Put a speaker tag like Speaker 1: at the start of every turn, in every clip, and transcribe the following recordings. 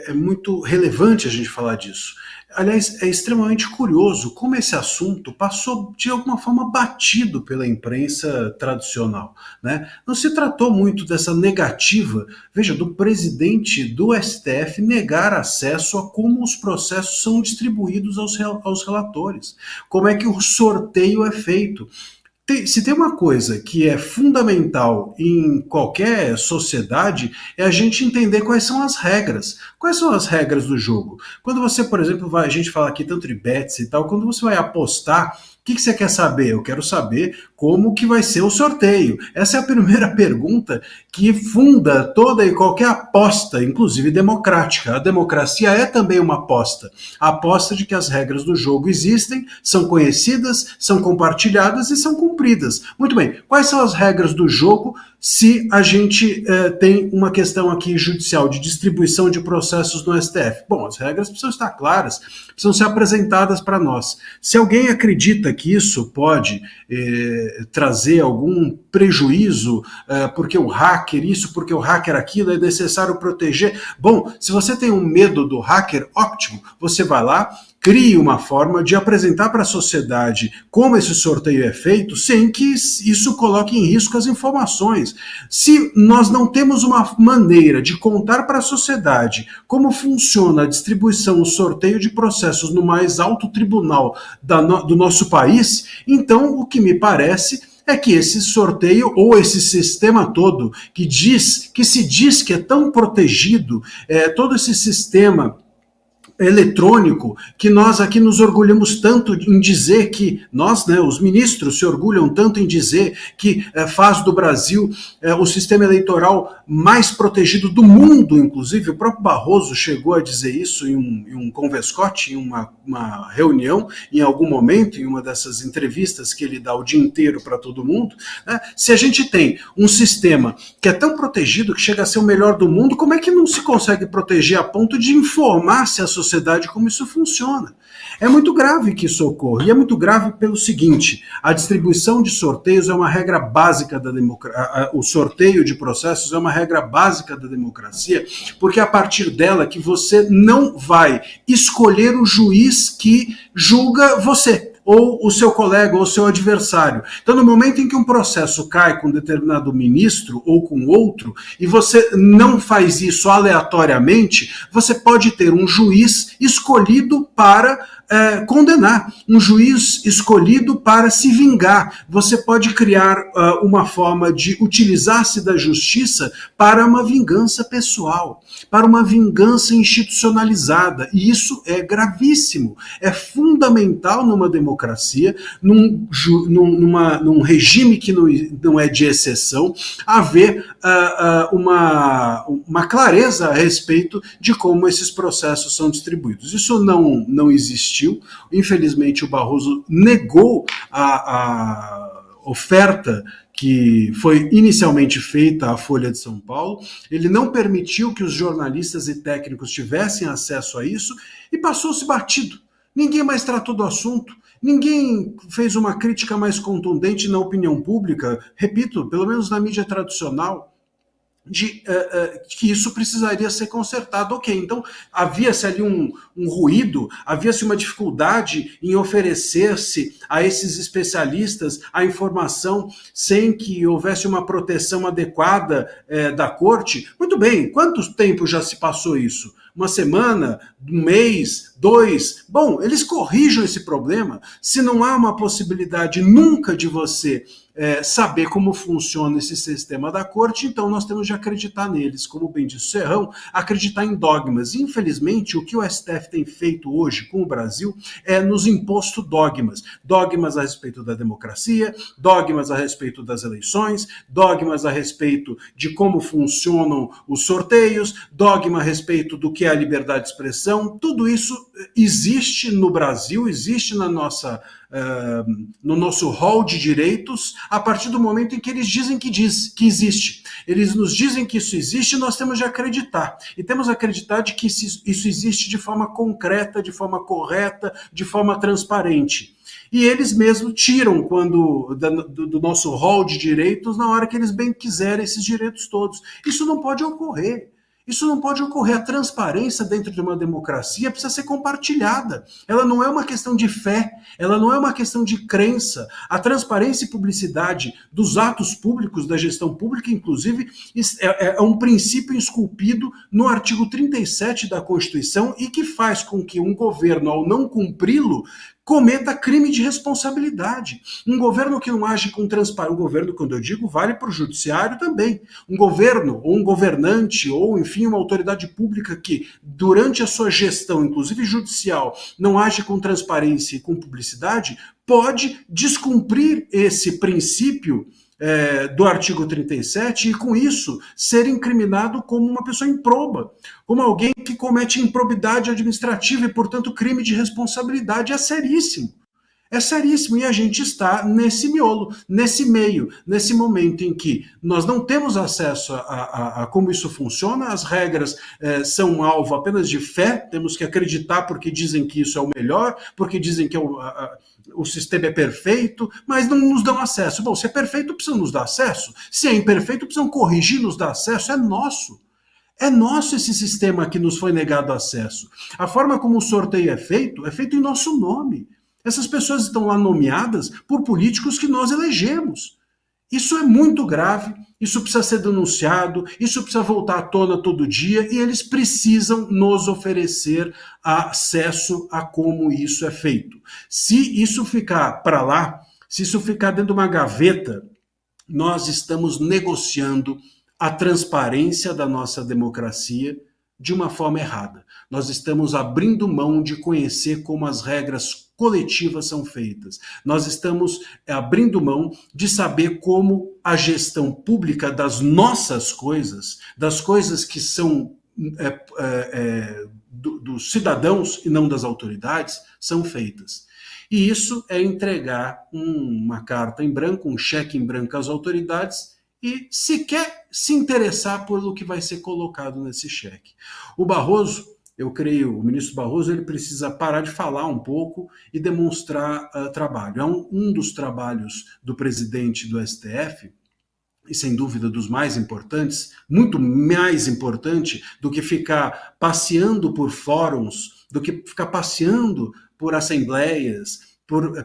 Speaker 1: é muito relevante a gente falar disso. Aliás, é extremamente curioso como esse assunto passou, de alguma forma, batido pela imprensa tradicional, né? Não se tratou muito dessa negativa, veja, do presidente do STF negar acesso a como os processos são distribuídos aos relatores, como é que o sorteio é feito. Se tem uma coisa que é fundamental em qualquer sociedade, é a gente entender quais são as regras. Quais são as regras do jogo? Quando você, por exemplo, vai, a gente fala aqui tanto de bets e tal, quando você vai apostar, o que você quer saber? Eu quero saber como que vai ser o sorteio. Essa é a primeira pergunta que funda toda e qualquer aposta, inclusive democrática. A democracia é também uma aposta. A aposta de que as regras do jogo existem, são conhecidas, são compartilhadas e são cumpridas. Muito bem, quais são as regras do jogo se a gente tem uma questão aqui judicial de distribuição de processos no STF? Bom, as regras precisam estar claras, precisam ser apresentadas para nós. Se alguém acredita que isso pode trazer algum prejuízo porque o hacker isso, porque o hacker aquilo, é necessário proteger. Bom, se você tem um medo do hacker, ótimo, você vai lá, crie uma forma de apresentar para a sociedade como esse sorteio é feito, sem que isso coloque em risco as informações. Se nós não temos uma maneira de contar para a sociedade como funciona a distribuição, o sorteio de processos no mais alto tribunal do nosso país, então o que me parece é que esse sorteio ou esse sistema todo que se diz que é tão protegido, todo esse sistema eletrônico, que nós aqui nos orgulhamos tanto em dizer que, nós, né, os ministros se orgulham tanto em dizer que faz do Brasil o sistema eleitoral mais protegido do mundo, inclusive o próprio Barroso chegou a dizer isso em um converscote, em uma reunião, em algum momento, em uma dessas entrevistas que ele dá o dia inteiro para todo mundo, né? Se a gente tem um sistema que é tão protegido, que chega a ser o melhor do mundo, como é que não se consegue proteger a ponto de informar se a sociedade como isso funciona? É muito grave que isso ocorra, e é muito grave pelo seguinte: a distribuição de sorteios é uma regra básica da democracia, o sorteio de processos é uma regra básica da democracia, porque é a partir dela que você não vai escolher o juiz que julga você, ou o seu colega, ou o seu adversário. Então, no momento em que um processo cai com um determinado ministro ou com outro, e você não faz isso aleatoriamente, você pode ter um juiz escolhido para condenar, um juiz escolhido para se vingar. Você pode criar uma forma de utilizar-se da justiça para uma vingança pessoal, para uma vingança institucionalizada, e isso é gravíssimo, é fundamental numa democracia, num regime que não é de exceção, haver uma clareza a respeito de como esses processos são distribuídos. Isso não existiu. Infelizmente, o Barroso negou a oferta que foi inicialmente feita à Folha de São Paulo, ele não permitiu que os jornalistas e técnicos tivessem acesso a isso e passou-se batido. Ninguém mais tratou do assunto, ninguém fez uma crítica mais contundente na opinião pública, repito, pelo menos na mídia tradicional, de que isso precisaria ser consertado. Ok, então havia-se ali um ruído, havia-se uma dificuldade em oferecer-se a esses especialistas a informação sem que houvesse uma proteção adequada da corte. Muito bem, quanto tempo já se passou isso? Uma semana, um mês, 2? Bom, eles corrijam esse problema. Se não há uma possibilidade nunca de você saber como funciona esse sistema da corte, então nós temos de acreditar neles, como bem disse o Serrão, acreditar em dogmas. E, infelizmente, o que o STF tem feito hoje com o Brasil é nos imposto dogmas. Dogmas a respeito da democracia, dogmas a respeito das eleições, dogmas a respeito de como funcionam os sorteios, dogma a respeito do que é a liberdade de expressão. Tudo isso existe no Brasil, existe no nosso rol de direitos, a partir do momento em que eles dizem que existe. Eles nos dizem que isso existe e nós temos de acreditar. E temos de acreditar de que isso existe de forma concreta, de forma correta, de forma transparente. E eles mesmos tiram do nosso rol de direitos na hora que eles bem quiserem esses direitos todos. Isso não pode ocorrer. Isso não pode ocorrer. A transparência dentro de uma democracia precisa ser compartilhada. Ela não é uma questão de fé, ela não é uma questão de crença. A transparência e publicidade dos atos públicos, da gestão pública, inclusive, é um princípio esculpido no artigo 37 da Constituição e que faz com que um governo, ao não cumpri-lo, cometa crime de responsabilidade. Um governo que não age com transparência, um governo, quando eu digo, vale para o judiciário também. Um governo, ou um governante, ou enfim, uma autoridade pública que, durante a sua gestão, inclusive judicial, não age com transparência e com publicidade, pode descumprir esse princípio do artigo 37 e, com isso, ser incriminado como uma pessoa improba, como alguém que comete improbidade administrativa e, portanto, crime de responsabilidade. É seríssimo. É seríssimo, e a gente está nesse miolo, nesse meio, nesse momento em que nós não temos acesso a como isso funciona, as regras são alvo apenas de fé, temos que acreditar porque dizem que isso é o melhor, porque dizem que o sistema é perfeito, mas não nos dão acesso. Bom, se é perfeito, precisam nos dar acesso. Se é imperfeito, precisam corrigir, nos dar acesso. É nosso. É nosso esse sistema que nos foi negado acesso. A forma como o sorteio é feito em nosso nome. Essas pessoas estão lá nomeadas por políticos que nós elegemos. Isso é muito grave, isso precisa ser denunciado, isso precisa voltar à tona todo dia e eles precisam nos oferecer acesso a como isso é feito. Se isso ficar para lá, se isso ficar dentro de uma gaveta, nós estamos negociando a transparência da nossa democracia de uma forma errada. Nós estamos abrindo mão de conhecer como as regras coletivas são feitas. Nós estamos abrindo mão de saber como a gestão pública das nossas coisas, das coisas que são dos cidadãos e não das autoridades, são feitas. E isso é entregar uma carta em branco, um cheque em branco às autoridades e sequer se interessar pelo que vai ser colocado nesse cheque. O Barroso, eu creio, o ministro Barroso, ele precisa parar de falar um pouco e demonstrar trabalho. É um dos trabalhos do presidente do STF, e sem dúvida dos mais importantes, muito mais importante do que ficar passeando por fóruns, do que ficar passeando por assembleias,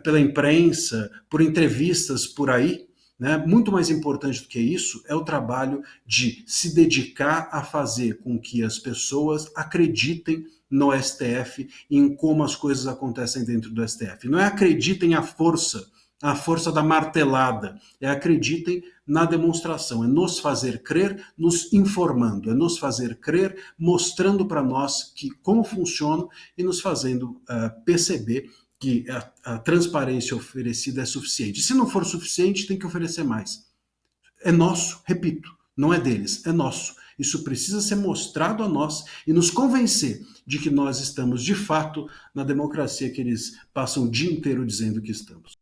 Speaker 1: pela imprensa, por entrevistas por aí, né? Muito mais importante do que isso é o trabalho de se dedicar a fazer com que as pessoas acreditem no STF e em como as coisas acontecem dentro do STF. Não é acreditem a força da martelada, é acreditem na demonstração, é nos fazer crer, nos informando, é nos fazer crer, mostrando para nós como funciona e nos fazendo perceber que a transparência oferecida é suficiente. Se não for suficiente, tem que oferecer mais. É nosso, repito, não é deles, é nosso. Isso precisa ser mostrado a nós e nos convencer de que nós estamos, de fato, na democracia que eles passam o dia inteiro dizendo que estamos.